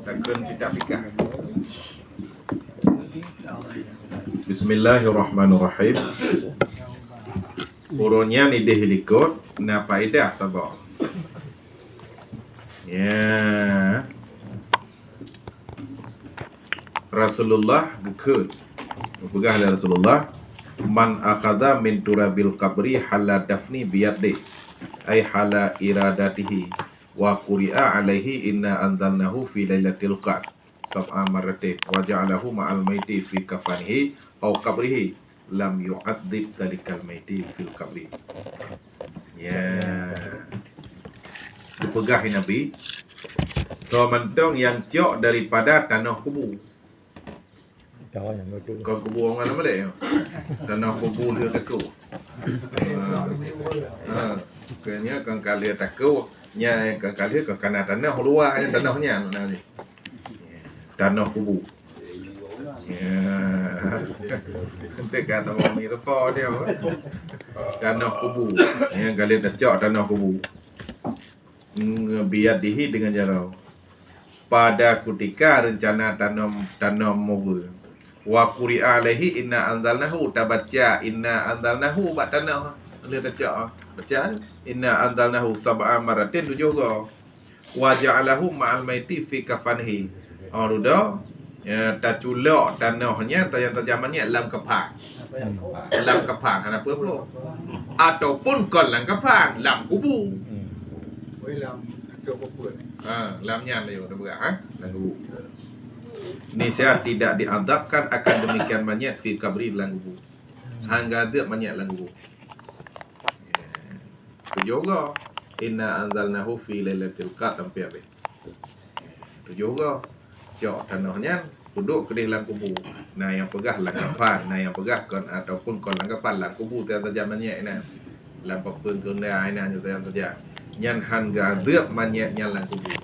takkan kita fikah. Bismillahirrahmanirrahim. Urunnya ni dihilikut na faedah tabak. Ya. Rasulullah bukan. Begah dari Rasulullah, man akhadha min turabil qabri hala dafni biyadi ay hala iradatihi wa quri'a alaihi inna anzalnahu fi lailatul qadr sab'a marratin wa ja'alahu ma'al maiti fi kafanihi aw qabrihi lam yu'adzib dalikal maiti fil qabri. Ya. Dipegah Nabi. So mentong yang ciok daripada tanah kubur. Kau kubur orang mana boleh? Tanah kubur dia takut. Kayaknya kan kali takut. Nya kan kali ke kanan tanah luar yang tanahnya ni. Tanah kubur. Ya. Nanti kata orang ni lepas dia. Tanah kubur. Yang kali dah cak tanah kubur. Biar dihi dengan jarau. Pada ketika rencana tanam mobil. Wa quri'a alaihi inna anzalnahu tabaca inna anzalnahu ba tanah dia baca inna anzalnahu sab'a maratin 7 go wa ja'alahu ma'al maiti fi kafanihi dah ya taculak tanahnya yang terjamannya dalam kepang apa pula ataupun kolam kepang dalam kubur lamnya dia berat dalam kubur. Nisya tidak diadabkan akan demikian banyak fi kabri dalam kubur. Hangga ada banyak dalam kubur. Itu juga inna anzalnahu fi lailatul qadr sampai habis. Itu juga cok tanahnya duduk ke dalam kubur. Nah yang pegah langkapan, nah yang pegah kon ataupun kon langkapan dalam kubur terjam banyak ni. Dalam papun kena ini yang terjam. Nyan hangga ada banyaknya dalam kubur.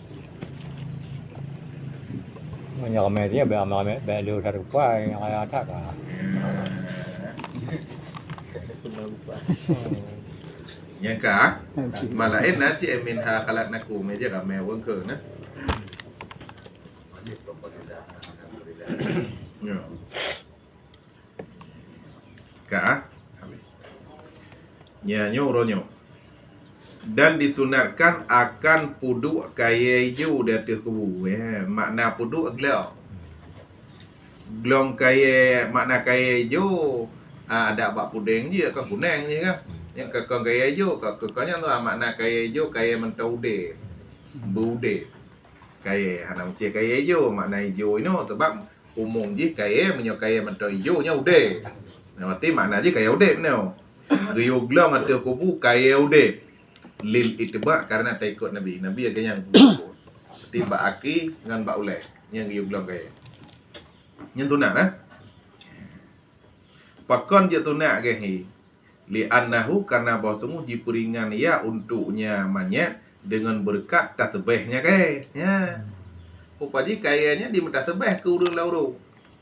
Yang ramai dia ramai belu dari kuai yang ada tak? Yang kah? Malain nanti emin ha kalak naku meja ramai orang ke na. Kah? Nyanyo ronyo. Dan disunatkan akan puduk kaya hijau di atas kubur. Makna puduk gelap. Gelong kaya, makna kaya hijau ada bak puding je, kan kuning je kan. Yang kakak kaya hijau, kakaknya tu makna kaya hijau, kaya mentau de. Bude. Kaya, hana macam kaya hijau, makna hijau ini sebab umum je kaya, kaya mentau hijau nya ude. Berarti makna je kaya ude ni. Rio gelong atas kubur kaya ude. Lil itibak karena tak ikut Nabi. Nabi akan yang tiba aki dengan bak ulai yang dia bilang kaya. Yang tunat Pakon je tunat ke hi. Li annahu karena bahawa semua diperingan ya untuknya manyat dengan berkat tasbihnya kaya. Ya. Upaji kayanya di tasbih ke urang lauru.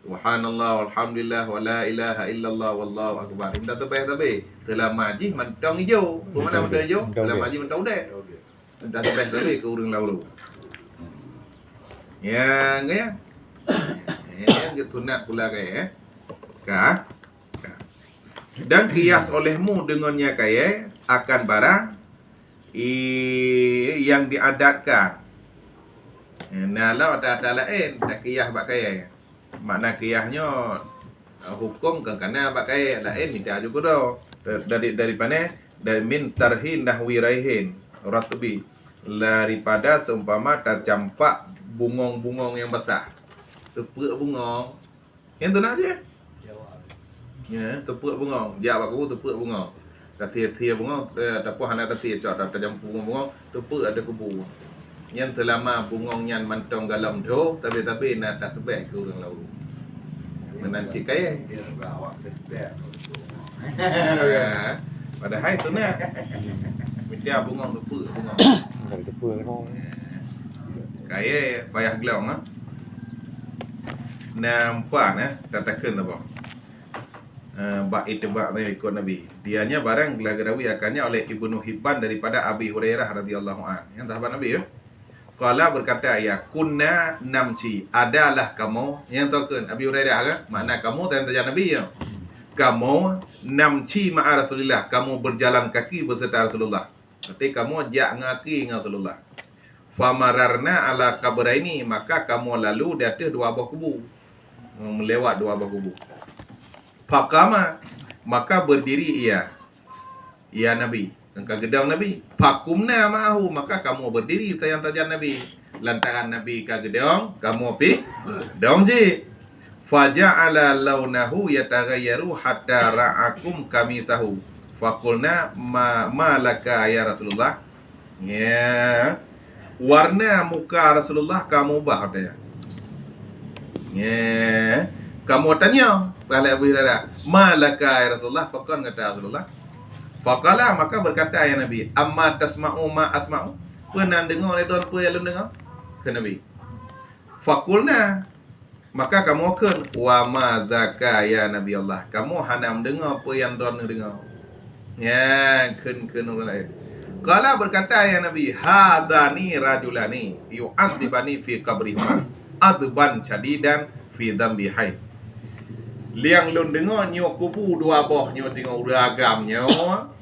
Subhanallah walhamdulillah wala ilaha illallah wallahu akbar. Minta tasbih telah majih mentong hijau. Mana mentong hijau? Telah majih mentong udah. Minta tasbih ke urang laulu. Ya, ngaya. Dia tunat pula kaya. Kah? Dan kias olehmu dengannya kaya akan barang yang diadatkan. Nah, lah ada lain tak kias bak kaya. Makna kiyahnya hukum ke kana pakai lain minta juga dah dari mana dari min tarhin nahwi raihin ratbi daripada seumpama tercampak bungong-bungong yang besar tepuk bungong yang tu nak je ya tepuk bungong dia buat kubu tepuk bungong tia bungong tapi hana tia cak tercampur bungong tepuk ada kubu yang terlama bungongnya mantong galam tu tapi nak tak sebab ke orang lalu menanti kaya padahal itu nak minta bungong tepuk kaya payah gelong nampak katakan apa bak itibak ni ikut Nabi. Dianya barang gelagarawi akannya oleh Ibnu Hibban daripada Abi Hurairah radhiyallahu anhu. Yang sahabat Nabi ya. Qala berkata ya kunna namci, adalah kamu yang tahu Abi Hurairah kan makna kamu dan Nabi ya. Kamu namci ma'a Rasulillah, kamu berjalan kaki beserta Rasulullah. Berarti kamu jak ngaki dengan Rasulullah. Famararna ala kabraini, maka kamu lalu di atas dua buah kubu. Melewat dua buah kubu. Faqama, maka berdiri ia. Ya Nabi, engkau gedang Nabi. Fakumna ma'ahu, maka kamu berdiri sayang tajan Nabi. Lantaran Nabi ka gedang, kamu pi dong je. Faja'ala launahu yataghayyaru hatta ra'akum kamisahu. Faqulna ma laka ya Rasulullah. Ya. Warna muka Rasulullah kamu ubah katanya. Ya. Kamu tanya pada Abu Hurairah, ma laka ya Rasulullah? Faqan kata Rasulullah. Faqala, maka berkata ya Nabi, amma tasma'u ma asma'u? Pernah dengar oleh tuan apa yang lu dengar? Ke Nabi. Faqulna, maka kamu akan wa ma zaka ya Nabi Allah. Kamu hanya mendengar apa yang tuan dengar. Ya, kun orang lain. Qala berkata ya Nabi, hadani rajulani yu'adzibani fi qabrihima adban shadidan fi dhanbi haid. Liang lun dengar nyo kubu dua boh nyo tengok uragam nyo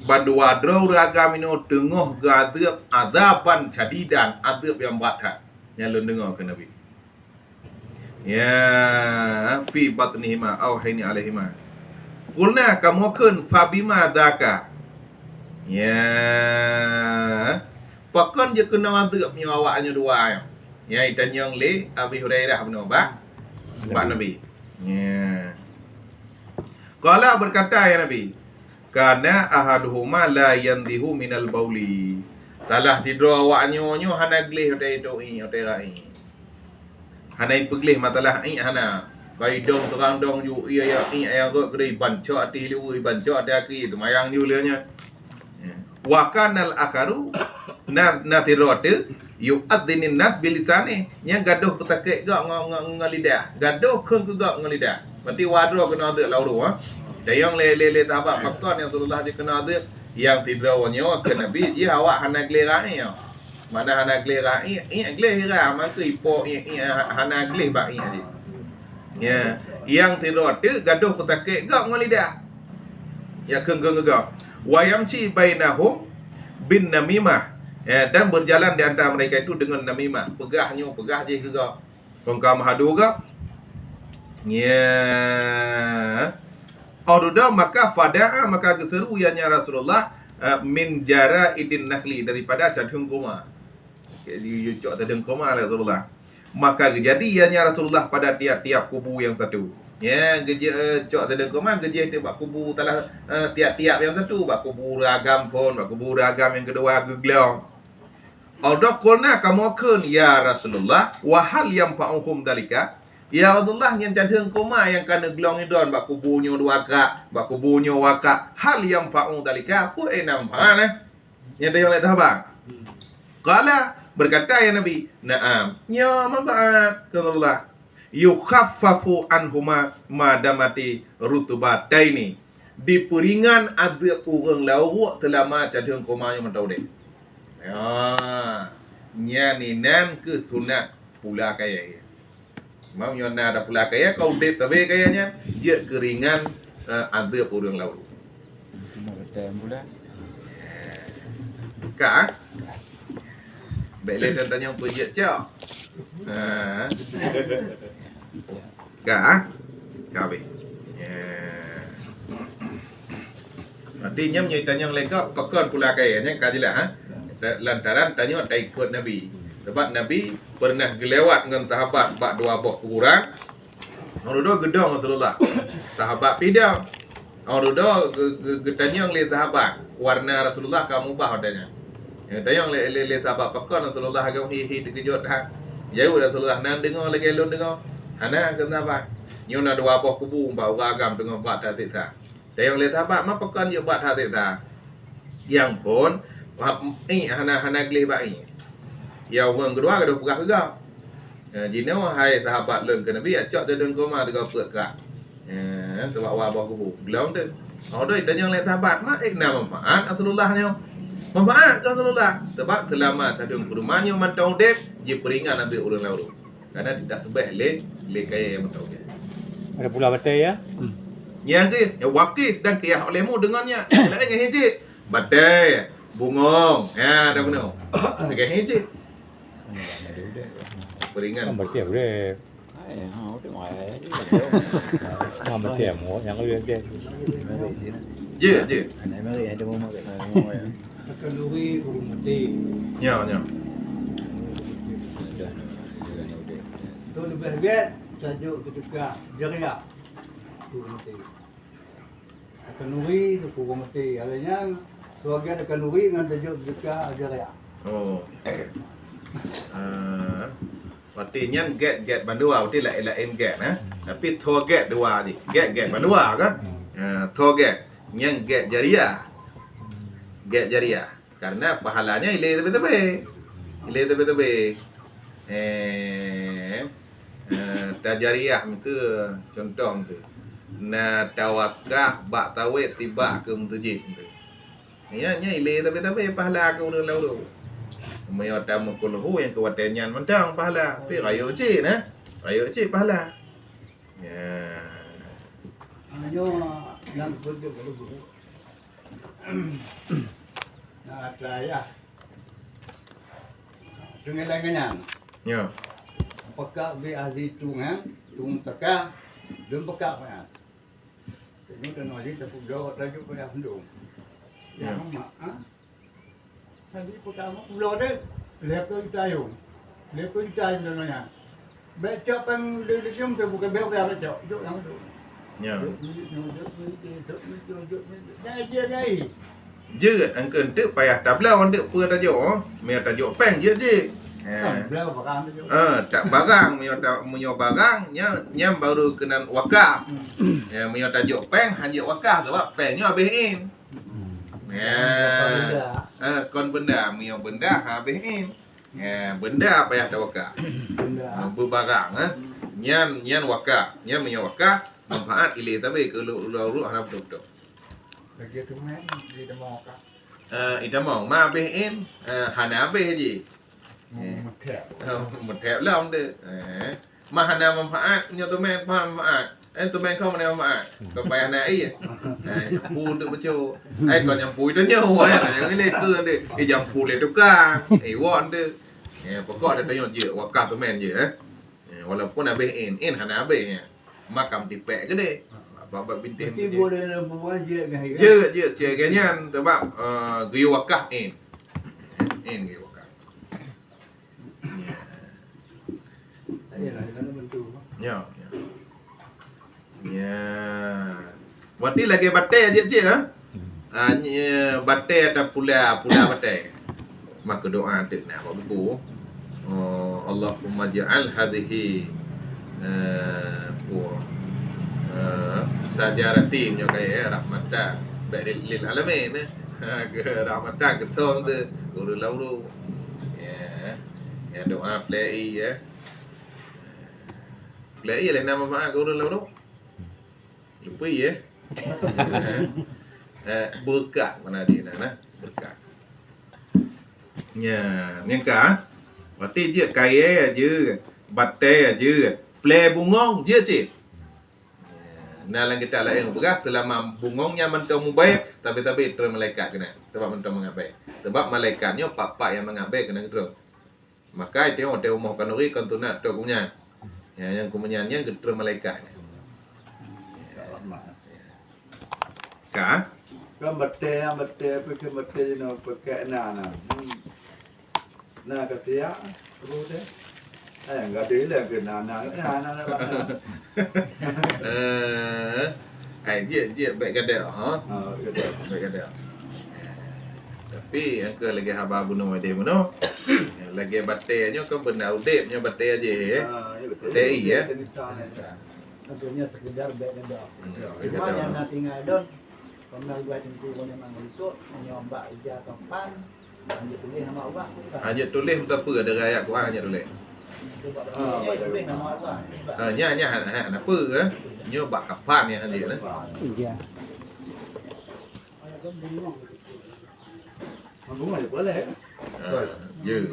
badua dro uragam nyo tengok gadab adaban shadidan, adab yang berat. Yang lun dengar ke Nabi. Ya, fi batnihima aw hayni alaihima. Qulna kamu kun fabima daka. Ya. Pakon je kena adab nyo awaknya dua. Ya, itanyong le Abi Hurairah bin Ubah. Pak Nabi. Ya. Qala berkata ya Nabi, kana ahaduhuma la yandihu minal bauli. Salah tidur awaknya nyo hana gleh dai doi oterai. Hana ipegleh matalah hana. Kai dong terang dong ju ia yang gede banco ati liu banco ada ki tu mayang ju lenya. Wa kanal akaru na tirote yu'adzinin nas bilisane nya gaduh petake gak ngalidah. Gaduh keun gak ngalidah. Berarti wadro kena ada lauru ha. Dayang le tabak fakon yang Rasulullah dia kena ada yang tidrawnya ke Nabi dia awak hana glerai ya. Mana hana glerai glera maka ipo hana gle ba dia. Ya, yang tidor tu gaduh petake gak ngalidah. Ya keung gak. Wayamci bainahum bin namimah. Ya, dan berjalan di antara mereka itu dengan namimah. Pegah je ke gak. Kongkam hadu gak. Ya. Aududa maka fada'a maka keseru ianya Rasulullah min jara idin nakhli daripada cadung koma. Jadi cok cadung koma Rasulullah. Maka jadi ianya Rasulullah pada tiap-tiap kubu yang satu. Ya, geje cok cadung koma geje itu bak kubu talah tiap-tiap yang satu, bak kubu ragam pun, bak kubu ragam yang kedua geglong. Aududa qulna kamu kun ya Rasulullah wa hal yang fa'uhum dalika. Ya Rasulullah yang cadung koma yang kana glong idon bak kubunyo dua ka, bak kubunyo waka. Hal yang fa'u dalika apa nampak yang dia oleh tahabang. Qala berkata ya Nabi, na'am. Ya mabat Rasulullah. Yukhaffafu anhuma madamati rutubataini. Diperingan ada orang lawak selama cadung koma yang mentau dek. Ya, nya ni nan ke sunat pula kaya. Mau nyona ada pula kaya kau dep tabe kayanya dia keringan ada orang laut. Betul pula. Ka? Bele kan tanya apa je cak. Ka? Kabe. Artinya tanya leka pakon pula kayanya kajilah ha. Lantaran tanya tak ikut Nabi. Sebab Nabi pernah gelewat dengan sahabat bak dua buah kuburan. Orang dua gedong Rasulullah. Sahabat pidang. Orang dua getanyang le sahabat. Warna Rasulullah kamu ubah adanya. Tanyang le sahabat pakon Rasulullah agak hi terkejut ha. Jauh Rasulullah nan dengar lagi elon dengar. Hana ke sahabat. Nyona dua buah kubu bau agam dengan bak tak tiksa. Tanyang le sahabat ma pakon je bak tak tiksa. Yang pun hana gleh bak ini. Ya orang kedua ada pegah juga. Jino hai sahabat leung ke Nabi acak dedeng koma dekat pekak. Sebab wabah kubu. Belum tu. Orang tanya oleh sahabat, mak nak manfaat Rasulullah nyo. Manfaat Rasulullah sebab selama cadung kurmanya mantau dep Dia peringat nanti orang lalu. Karena tidak sebab le kaya yang tahu dia. Ada pula batai ya. Yang ke, yang wakil sedang kaya olehmu dengannya. Nak dengan hijit. Batai, bungong. Ya, dah benar. Dengan hijit. Peringat. Kan berarti boleh. Không cái ngoài Mà berarti mau yang lebih dia. Je, je. này mới đi mua mới Kenduri burung mati. Ya, ya. Tu lebih bet tajuk ketika jeria burung mati. Kenduri tu burung mati. Alanya sebagian kenduri dengan tajuk ketika jeria. Oh. Berarti nyan get bandua, berarti lain get Tapi thua get dua je. Get bandua kan? Thua get. Nyan get jariah. Get jariah. Karena pahalanya ile tebe-tebe. Ile tebe-tebe. Tajariah itu contoh tu. Na tawakah bak tawet tiba ke mutujib tu. Nya ile tebe-tebe pahala ke unu lalu. Mayo tamu kulhu yang kewatenyan mentang pahala. Tapi rayo cik Rayo cik pahala. Ya. Ayo yang kerja kalau burung. Nah, saya dengan lengan. Ya. Pekak be ahli tungan, tung teka, dan pekak kan. Ini kan wajib tapi jauh tajuk pada hendung. Ya, mak. Tadi pertama pulau deh, lepas itu ayung, lepas itu ayung namanya. Becok peng di cium tu bukan becok yang becok, becok yang tu. Ya. Dah dia gai. Je angka tu payah tabla on tu pur tajuk. Mia tajuk peng je. Belau barang tu. Tak barang mio barang nya baru kena wakaf. Ya mio tajuk peng hanya wakaf sebab pengnya habisin. Ya. Kon benda mio benda habisin. Ya benda payah tak wakaf. Berbarang nyan wakaf. Nyan mio wakaf manfaat ile tapi kalau lu harap betul. Lagi tu main di demo kah? Ita mau ma behin hana be je. Một thẹp là ông được. Mà hana manfaat nyo tu men manfaat. Tu men kau mana manfaat. Kau bayar na ai. Pu được betul. Ai còn yang pui tu nyo yang ini ke de. Yang pu le tu ka. Won de. Pokok ada tanya je wakaf tu men je walaupun ada behin hana be. Makam tipek ke de. Bapak bintin. Tapi boleh buat je kan? Je ceganya sebab gaya wakaf gaya wakaf. Ayalah kalau bentuk. Ya. Berarti lagi batai je cik batai atau pula batai. Maka doa tu nak buku. Allahumma ja'al hadhihi sajaratin yo kaya rahmatan lil alamin rahmatan ketom tu guru laulu ya doa play ya play le nama mak guru laulu lupa ya berkat mana dia berkat ya nyangka berarti dia kaya aja batai aja play bungong je cik. Dalam kita lain berat selama bungongnya mentau mubaik tapi terus malaikat kena sebab mentau mengabai sebab malaikatnya papa yang mengabai kena terus maka itu yang teu mau kanuri kontuna tu punya yang kemenyannya terus malaikat ka Kan betul pakai betul no pakai na ketia terus deh. Enggak ada lah ke nana. Dia baik gadel Betul. baik gadel tapi yang ke lagi haba bunuh dia bunuh lagi batenya ke benda udipnya batai aja batai ya Tentunya sekedar beda dah. Cuma yang nak tinggal don, kalau buat itu kalau memang itu menyoba ijazah tempat, lanjut tulis nama Allah. hanya tulis untuk apa ada rakyat Quran hanya tulis Tulis nama Allah. nya apa nya bak kapan yang dia Iya. Không đúng là boleh. dư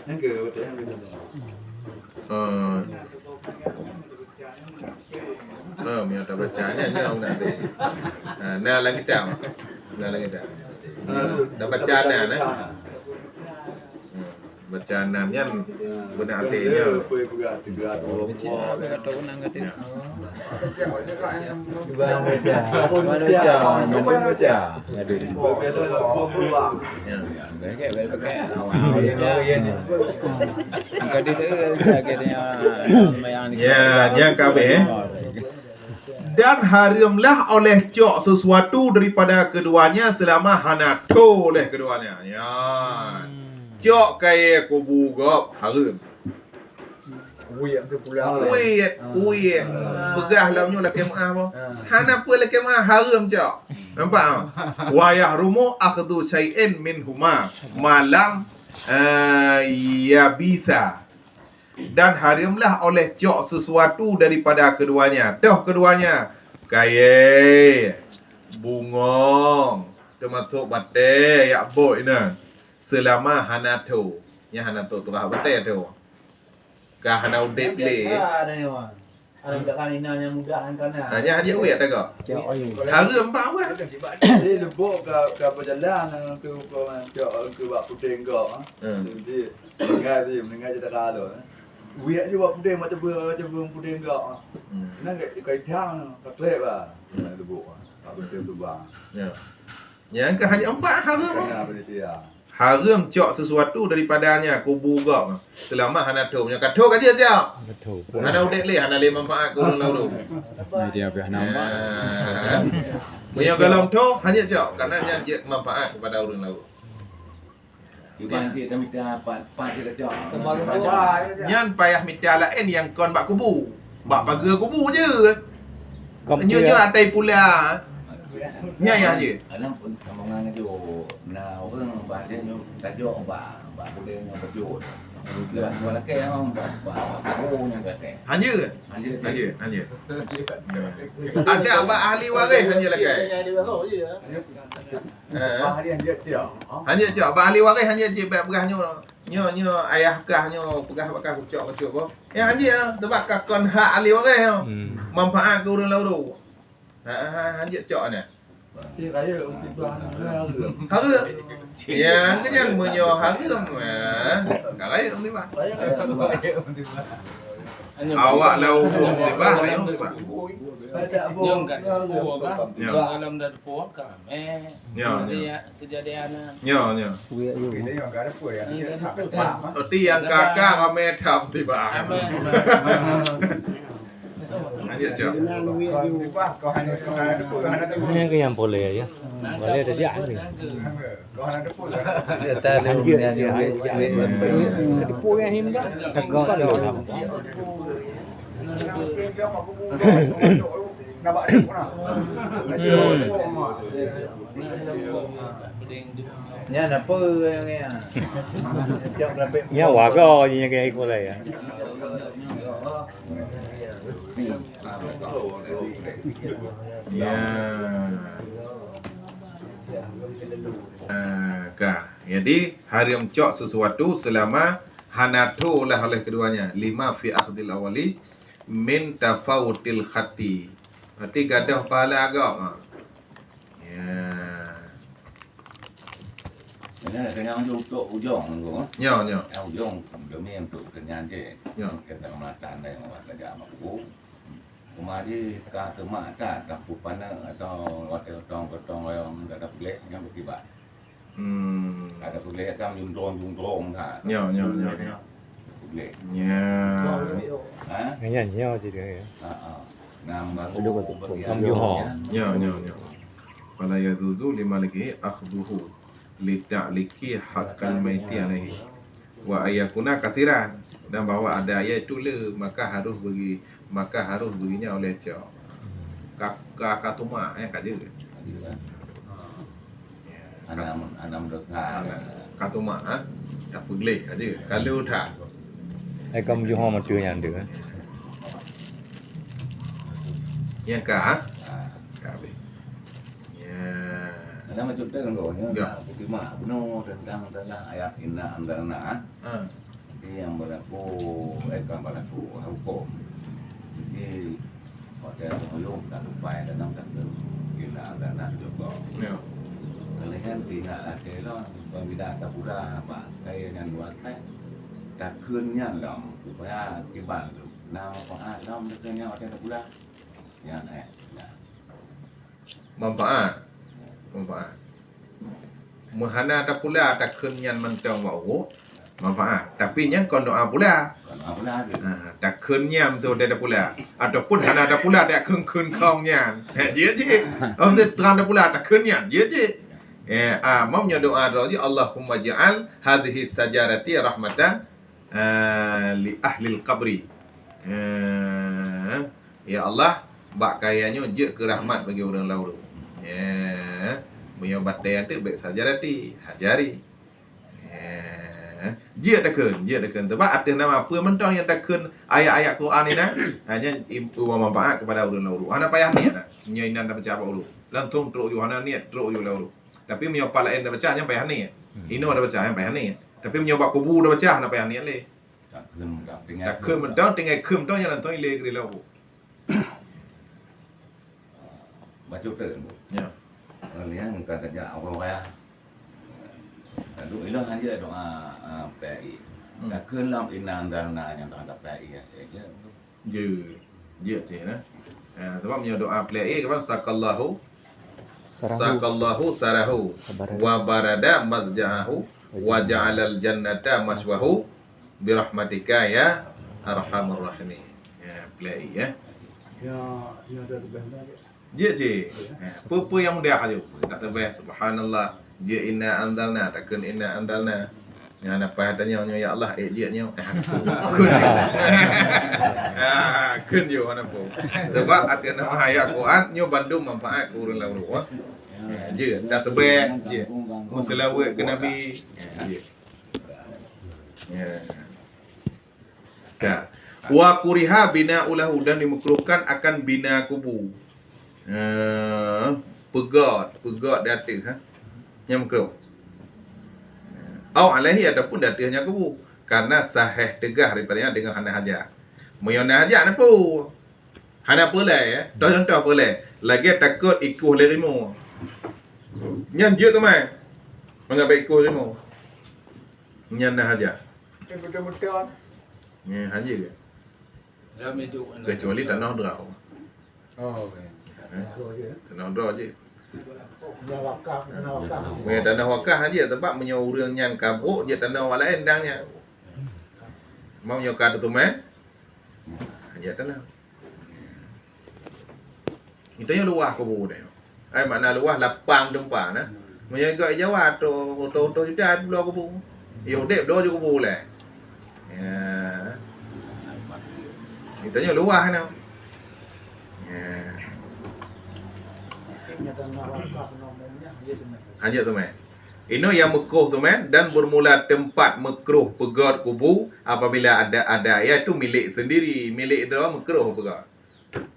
Enggak, betul yang betul. Mia tak bacanya ni orang nak deh. Nah lagi tak. Nah lagi tak. Dah baca nah. Bacaan nya guna artinya. Apa juga tiga dua. Baca tahu nang kata. Bang baca. Apa baca? Aduh. Begitu lah peluang. Bagai pakai awal dia ni. Angkat dia akhirnya yang Ya kabeh. Dan haramlah oleh cok sesuatu daripada keduanya selama hanato oleh keduanya. Ya. Cok kaya kubu gop haram. Wuyat tu pulang. Wait. Pegah lamnya lah kemah apa. Hana apa lah kemah haram cok. Nampak tak? Wa yahrumu akhdhu syai'in min huma malam ya bisa. Dan haramlah oleh cok sesuatu daripada keduanya. Toh keduanya. Kaya bungong. Termasuk batai yak boy na. Selama hanato. Yang hanato tu kah batai tu. Kah hana udep le. Ada kan inanya mudah kan. Hanya dia wei tak kau. Haram apa buat? Jadi lebok ke perjalanan tu ke buat putih kau. Jadi mendengar cerita kalau. Wuyat je buat putih macam putih kau. Nak kai thang tak lep ah. Lebok. Tak betul tu bang. Ya. Yang ke hanya empat haram. Kenapa dia? Haram cok sesuatu daripadanya kubu gak. Selama hanato punya kato kaje aja. Betul. Hana udek le, hana le manfaat ku lalu. Dia apa nampak. Punya galam tu hanya cok karena dia manfaat kepada orang lalu. Ibang cik kami dah pat dia kacau. Nyan payah minta lain yang kon bak kubu. Bak pagar kubu je. Nyo atai pula. Nya je. Alam pun kamongan tu na orang ba dia nyu tajuk ba boleh nyu tajuk. Dia wala ke yang ba yang kata. Hanya. Hanya. Ada abah ahli waris hanya lagi. Wah dia dia dia. Hanya cok abah ahli waris hanya je baik berah nyo ayah kah nyo pegah bakal cok ko. Hanya sebab kakon hak ahli waris. Manfaat ke orang lalu. Hanya cok ni. Dia kaya untuk tuan haram. Haram. Yang kenyang menyo haram. Kaya om tiba. Awak lau tiba, ayam tiba. Ada apa? Nyong kat buah kan. Ya. Nyong alam dah puas kan. Ya. Kejadian Nyo. Kita yang ada apa ya? Roti yang kakak kami tham tiba. Hanya cok. Kau hanya ada apa? Ini ke yang boleh ya. Boleh ada dia ni. Kau ada apa? Dia tak ada dia. Ada pun yang himba. Kau kan lo nak. Nampak ada pun nak. Nya apa yang ni? Jom dapat. Ya warga yang kayak boleh ya. Ya. Jadi haram cok sesuatu selama hanato lah oleh keduanya. 5 fi akhdil awali min tafawutil khati. Berarti gadah pahala agak. Ya. Ini kenyang untuk ujung tu. Nyo. Ujung demi untuk kenyang je. Ya. Kita melakukan yang kerja mampu. Kemari kata mak tak pupana atau waktu tong yang ada boleh yang berkibat. Ada boleh kan jundrong tak. Nyo. Boleh. Ya. Ha? Nyanyi je dia. Nama Nyo. Fala yadudu lima lagi akhduhu lita'liki haqqal maiti alaihi wa ayakuna kasiran, dan bahawa ada ayat itu le maka harus berinya oleh cok kakak tuma kat dia Anam dosa. katuma tak boleh aja kalau tak Ai kamu jual macam yang dia. yang ka kabeh ya Ada macam tu kan Ya. ya. Bukima penuh tentang ayat inna anzalna. Ha. Jadi yang berlaku akan berlaku hukum. Jadi pada sebelum tak lupa dalam satu inna anzalna juga. Ya. Kalian tidak ada lah berbeda tak pula mak kaya dengan buat kan. Tak kunnya lah supaya kiban tu. Nah, apa lam dekenya ada pula. Ya nah. Manfaat. Mahana tak pula tak kenyan mentang mau manfaat. Tapi yang kon doa pula. Còn apa lagi? Tak kenyam tu dia dah pula. Ataupun hana dah pula dia kun kong nyan. Dia je. Om dia terang dah pula tak kenyam. Dia je. Mau doa doa je Allahumma ja'al hadhihi sajarati rahmatan li ahli al-qabri. Ya Allah, bak kayanya je ke rahmat bagi orang lalu. Punya batai tu baik sajarati, hajari. Dia takkan sebab ada nama apa mentang yang takkan ayat-ayat Quran ni nah hanya impu manfaat kepada orang lalu. Ana payah niat nak. Nya inan dah baca apa dulu. Langsung teruk you hana niat teruk you lalu. Tapi menyopak lain dah baca hanya payah niat. Ino dah baca hanya payah niat. Tapi menyopak kubu dah baca hanya payah niat le. Takkan mentang tinggal kem mentang yang langsung ile ke lalu. Baca tu. Ya. Kalian kata apa ya? Lalu ilah hanya doa PI. Tak kelam inang darna yang tak ada PI ya. Je nah. Sebab punya doa play kapan sakallahu sarahu wa barada mazjahu wa ja'alal jannata maswahu bi rahmatika ya arhamar rahimin. Ya play ya. Ya ada benda. Je. Apa yang mudah aja. Tak terbeh subhanallah. Je inna anzalna takkan inna anzalna. Yang apa tanya ya Allah je nya. Kun yo ana po. Sebab ada nama ayat Quran nyo bandung manfaat ku urang lalu. Je tak terbeh je. Musallawat ke Nabi. Je. Ya. Ka. Wa kuriha bina ulahu dan dimekruhkan akan bina kubu. Pegat datuk yang makruh. Au alaihi ataupun datuknya kubu karena sahih tegah daripadanya dengan hana hajat. Moyona hajat apa? Hana boleh ya. Contoh boleh. Lagi takut ikuh lerimo. Nyan je tu mai. Mengabai ikuh lerimo. Nyan hajat. Betul-betul. Ni haji ke? Dah meduk. Kecuali tanah draw. Oh, okey. Tanah draw je. Ya wakaf. Punya tanah wakaf aja sebab punya orang yang kabuk dia tanah orang lain dangnya. Mau nyokar tu man. Aja tanah. Itu yang luah kubur dia. Makna luah lapang tempat nah. Punya gak Jawa tu sudah belah kubur. Yo dek do je kubur lah. Ya. Itu yang luah nah. Ya. Hanya tu man. Ini yang makruh tu man dan bermula tempat makruh pegat kubu apabila ada iaitu milik sendiri, milik dia makruh pegat.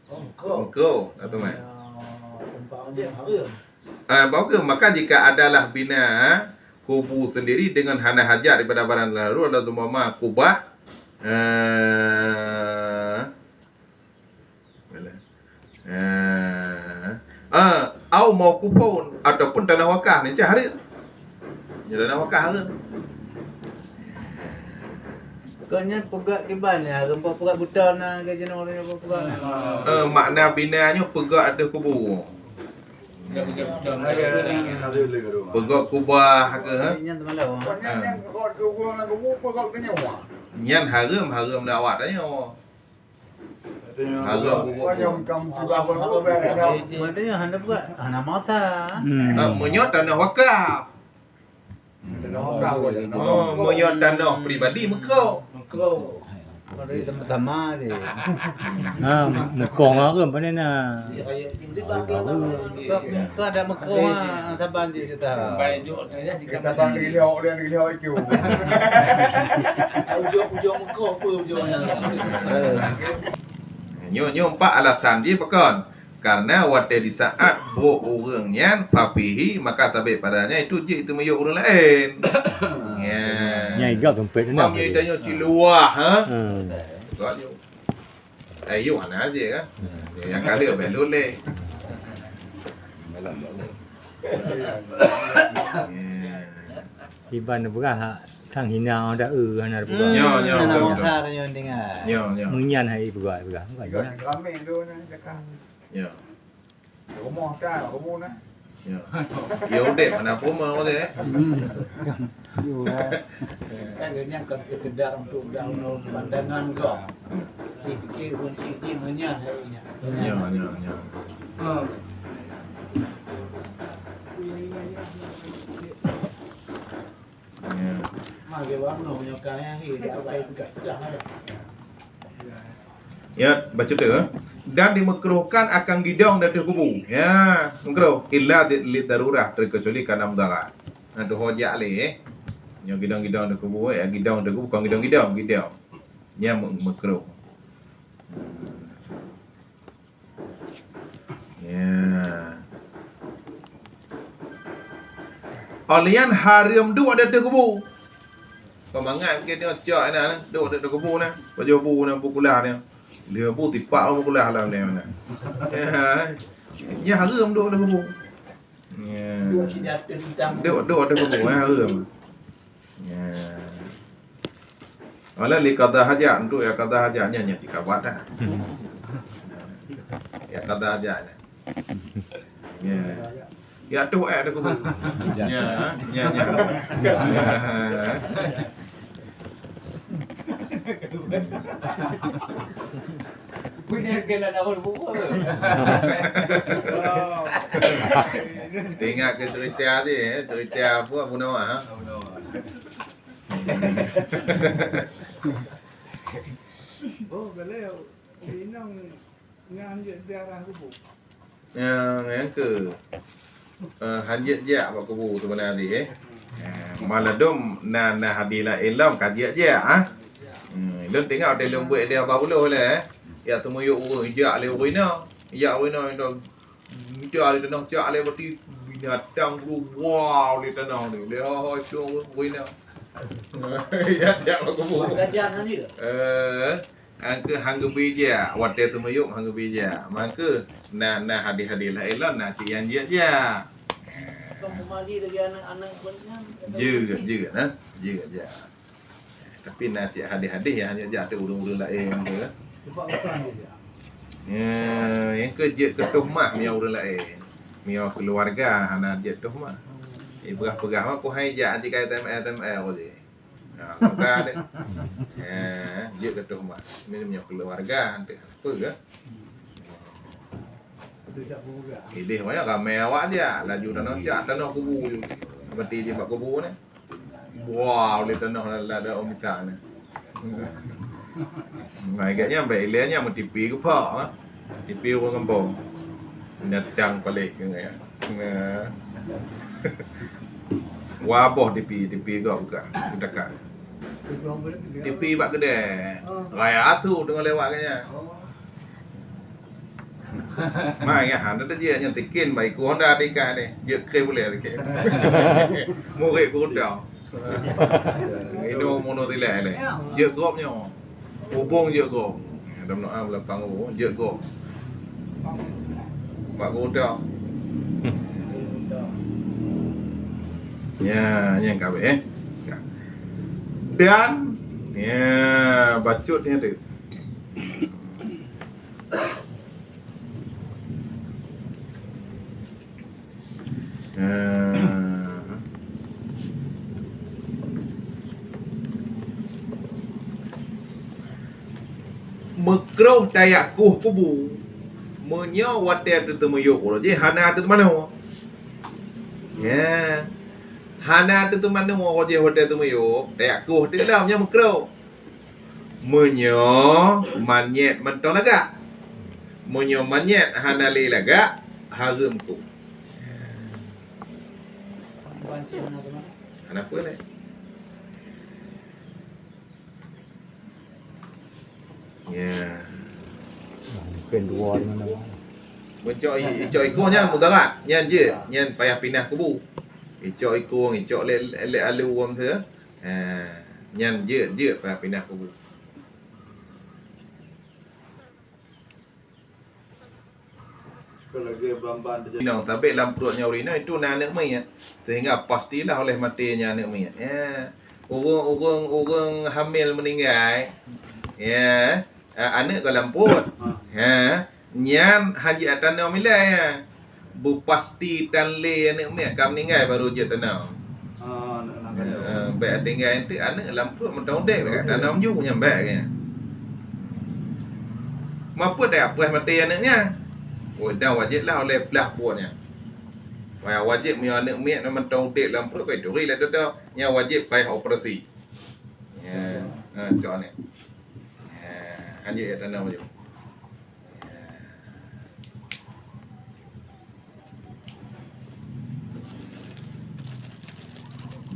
Makruh tu man. Maka jika adalah bina kubu sendiri dengan hana hajat daripada barang lalu adalah semua kubah au mau kupon ataupun tanah wakaf ni cari. Tanah wakaf ke? Kanya pegat kiban ya, rempa pegat buta na ke jenis orang apa pegat. Makna binanya pegat ada kubur. Pegat kubah ke ha? Yang teman Nyan haram dah awak tanya. Haram kubur. Maknanya handa pegat, handa mata. Menyot tanah wakaf. Menyot tanah peribadi makruh. Kau. Kalau dari tempat-tempat dia. Mekong ke apa ni nak? Kau ada makro ha saban dia kita. Baik juk dia Kita bang dilihat itu. ujung makro apa ujungnya. Nyo empat alasan dia pakan. Karena waktu di saat orangnya papihi maka sampai padanya itu je itu meyuk orang lain. Ya. Nyai gak dompet ni. Mam nyai tanya ciluah ha. Hmm. Kau yo. Ayo mana aja kan. Yang kali belum le. Malam boleh. Iban berah thang hina ada hana berah. Nyo, Nak betul. mokar nyo dengar. Nyo. Menyan hai berah. Bukan Kan ya. ramai tu ni cakap. Nyo. Rumah kan, rumah ni. Nyo. Yo dek mana pun mau deh. Kan dia kan kekedar untuk daun pandangan kau. Fikir kunci menyan harinya. Nyo. Ya. Mage warna punya kaya ni dia baik juga jangan ada. Ya, baca tu. Dan dimakruhkan akan gidong dari kubu. Ya, makruh. Illa li darurah terkecuali karena mudarat. Nah, tu hojak le. Yang gidong dari kubu ya, gidong dari kubu bukan gidong. Ya makruh. Ya. Alian haram dua dari kubu. Pemangat ke dia cak na, dua dari kubu na. Baju bu na bukulah ni. Dia bu tipak bukulah lah ni mana. Ya, haram dua dari kubu. Ya. Dua senjata hitam. Dua dari kubu haram. Ya. Wala li qada hajat untuk ya qada hajatnya nya jika buat dah. Ya qada hajatnya. Ya. Ya tu ada kubu. Ya. Punya kena dah buku. Tengok ke cerita dia, cerita apa Munawar ha. Oh, kalau inang ngan je darah kubu. Yang ke hanjat je apa kubu tu mana dia maladum na hadila ilam kajiat je ah. Lun tengok dia lum buat dia apa puluh lah ya temu yo ijak le wina. Ya wina itu ijak le tanah jak le berarti binatang tu wow le tanah ni. Dia show wina. Ya kubu. Kajian ni. Angka hangga bija wate tu mayuk hangga bija maka na hadis-hadis lah elah na cian je ja Kamu magi lagi anak-anak banyak. juga ha juga tapi na cik hadis-hadis ya hanya ja tu urung-urung lain tu kan Cepat makan dia. yang ke ketuh mak miau urang lain miau keluarga hana je tuh mak perah-perah mak ku hai ja anti kai TML je Bukan deh. Dia ketuh mak. Ini punya keluarga nanti apa ke? Ini banyak ramai awak dia. Laju tanah kubu. Seperti je bak kubu ni. Wow, di tanah ada omika ni. Agaknya baik liannya mau tipi ke pak? Tipi orang kampung. Nyatang balik ke ya. Wabah tipi kau buka. Dekat. Tipi bak kedai. Raya tu tengah lewat kanya. Mai ya, han tu dia yang tikin baik ku Honda tingkat ni. Dia kre boleh tikin. Murid ku dah. Ini mono tilai le. Dia gopnya. Hubung dia gop. Dalam nak belakang tu, dia gop. Bak ku dah. Ya, yang kawin dan ya bacotnya tu. Makruh tayakuh kubu menyo water tu temuyuk je hana tu mana ya hana tu mana mo je hotel tu mayuk tayakuh tu lah nya makruh menyo manyet mentong laga menyo manyet hana le laga haram tu hana apa le ya Mungkin dua di mana. icok ikut nyan mudarat. Nyan je, nyan payah pindah kubu. Icok ikut, icok le alu wam tu. Nyan je payah pindah kubu. Kalau lagi belamban terjadi. Minang tabik dalam perutnya urina itu anak mayat. Sehingga pastilah oleh matinya anak mayat. Ya. Orang hamil meninggal. Ya. Anak dalam perut. Ha. Nyan haji tanah milai ya. Bu pasti tanle anak mayat kam meninggal baru je tanah. Nak kaya. Baik tinggal itu anak dalam perut mentang dek baik tanah menju punya baik kan. Mampu dah apa mati anaknya? Oh, dah wajib lah oleh belah puannya. Wajib punya anak miak nama tahu dek dalam perut kai duri lah tu dah. Yang wajib payah operasi. Ya, cak ni. Anjir ya tanah wajib.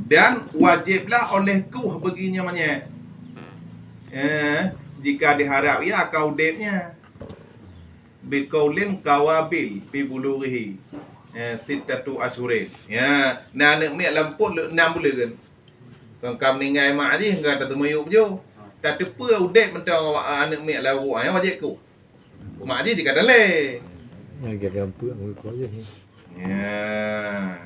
Dan wajiblah oleh ku baginya mana. Jika diharap ya kau depnya. Biqaulin kawabil fi bulughihi sittatu ashurin. Ya, anak miak lamput 6 bulan. Kang kam ningai mak je enggak ada temayuk jo. Tak tepa udek mentang anak miak lawu ai wajib ku. Mak je jika dale. Lagi ada apa yang kau je ni. Ya.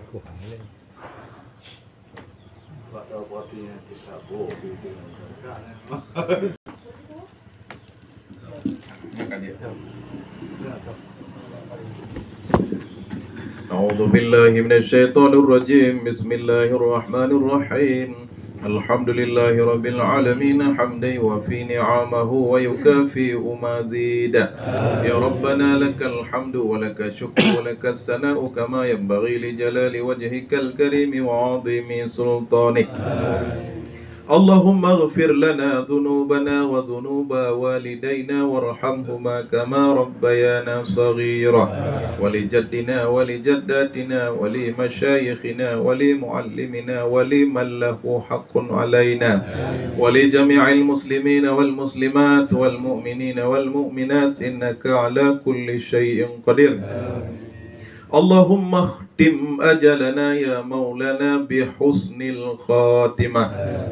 Kau hang. Buat tahu partinya kita bo bikin kan. أعوذ بالله من الشيطان الرجيم بسم الله الرحمن الرحيم الحمد لله رب العالمين حمدا يوفي نعمه ويكافئ مزيدا يا ربنا لك الحمد ولك الشكر ولك الثناء كما ينبغي لجلال وجهك الكريم وعظيم سلطانك اللهم اغفر لنا ذنوبنا وذنوب والدينا وارحمهما كما ربيانا صغيرا ولجدنا ولجداتنا ولمشايخنا ولمعلمنا ولمن له حق علينا ولجميع المسلمين والمسلمات والمؤمنين والمؤمنات إنك على كل شيء قدير اللهم اختم أجلنا يا مولانا بحسن الخاتمة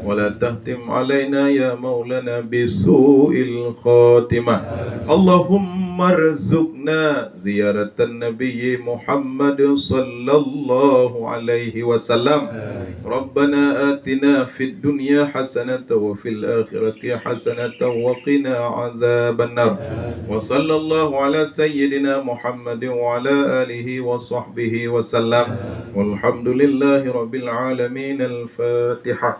ولا تختم علينا يا مولانا بسوء الخاتمة اللهم ارزقنا زيارة النبي محمد صلى الله عليه وسلم ربنا آتنا في الدنيا حسنة وفي الآخرة حسنة وقنا عذاب النار وصلى الله على سيدنا محمد وعلى آله وصحبه وسلم والحمد لله رب العالمين الفاتحة